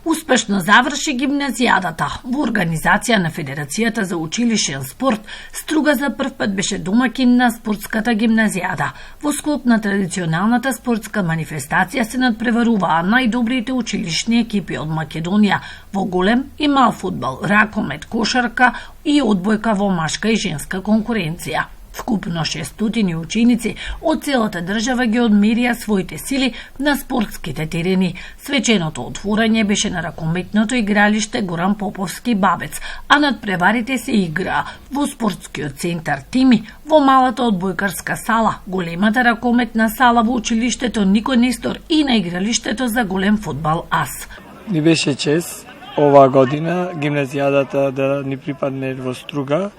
Успешно заврши гимназијадата. Во организација на Федерацијата за училишен спорт, Струга за прв пат беше домакин на спортската гимназијада. Во склоп на традиционалната спортска манифестација се надпреваруваа најдобрите училишни екипи од Македонија во голем и мал фудбал, ракомет, кошарка и одбојка во машка и женска конкуренција. Вкупно 600 ученици од целата држава ги одмерија своите сили на спортските терени. Свеченото отворање беше на ракометното игралиште Горан Поповски Бабец, а надпреварите се играа во спортскиот центар Тими, во малата одбојкарска сала, големата ракометна сала во училиштето Нико Нестор и на игралиштето за голем фудбал АС. Ни беше чест оваа година гимназијадата да ни припадне во Струга,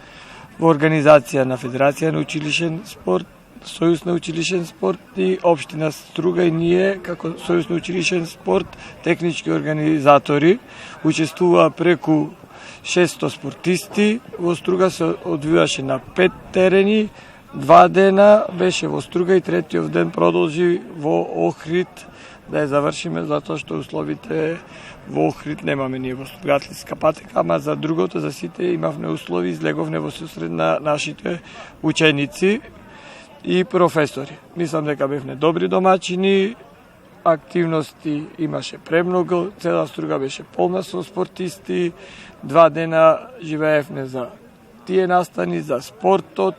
во организација на Федерација на училишен спорт, Сојуз на училишен спорт и Општина Струга и ние, како Сојуз на училишен спорт, технички организатори, учествуваа преку 600 спортисти. Во Струга се одвиваше на 5 терени, 2 дена беше во Струга и третиот ден продолжи во Охрид да ја завршиме, затоа што условите во Охрид немаме ние во Стругатлиска патека, ама за другото, за сите имавме услови, излеговне во сусред на нашите ученици и професори. Мислам дека бевме добри домачини, активности имаше премногу, цела Струга беше полна со спортисти, 2 дена живеевме за тие настани, за спортот,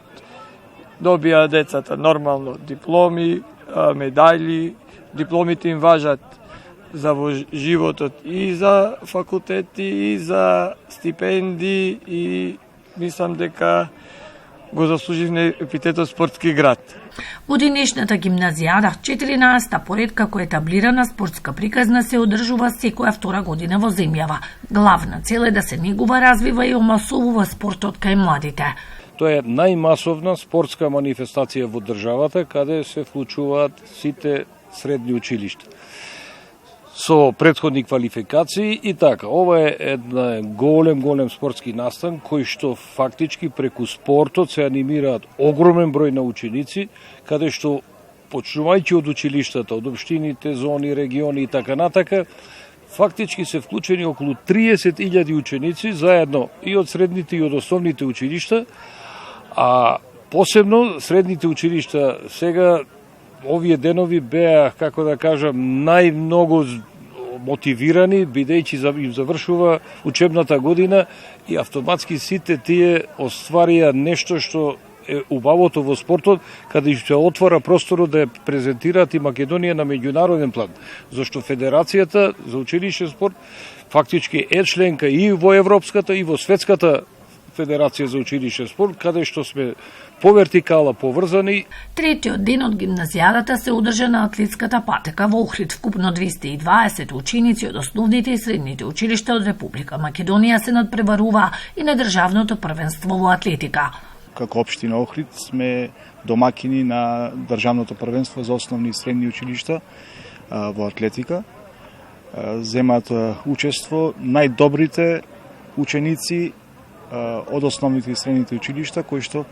добија децата нормално дипломи, медајли, дипломите им важат за во животот и за факултети, и за стипендии, и мислам дека го заслуживме епитетот спортски град. Во денешната гимназијада, 14-та поред како етаблирана спортска приказна се одржува секоја втора година во земјава. Главна цел е да се негува, развива и омасовува спортот кај младите. Тоа е најмасовна спортска манифестација во државата, каде се вклучуваат сите средни училишта со претходни квалификации и така. Ова е една голем спортски настан кој што фактички преку спортот се анимираат огромен број на ученици, каде што почнувајќи од училиштата, од општините, зони, региони и така натака, фактички се вклучени околу 30.000 ученици заедно и од средните и од основните училишта, а посебно средните училишта сега овие денови беа, како да кажам, најмногу мотивирани, бидејќи им завршува учебната година и автоматски сите тие остварија нешто што е убавото во спортот, каде се отвора просторот да ја презентираат и Македонија на меѓународен план. Зашто Федерацијата за училишен спорт фактички е членка и во Европската и во Светската Федерација за училишен спорт, каде што сме по вертикала поврзани. Третиот ден од гимназијадата се одржа на атлетската патека во Охрид. Вкупно 220 ученици од основните и средните училишта од Република Македонија се надпреваруваа и на државното првенство во атлетика. Како општина Охрид сме домакини на државното првенство за основни и средни училишта во атлетика. Земаат учество најдобрите ученици од основните и средните училишта кои што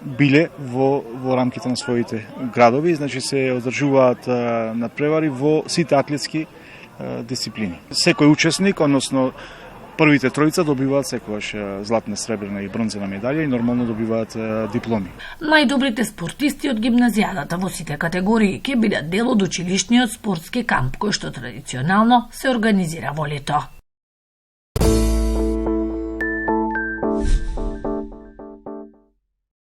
биле во рамките на своите градови, значи се одржуваат надпревари во сите атлетски дисциплини. Секој учесник, односно првите тројца добиваат секогаш златна, сребрена и бронзена медалја и нормално добиваат дипломи. Најдобрите спортисти од гимназијадата во сите категории ќе бидат дел од училишниот спортски камп кој што традиционално се организира во лето.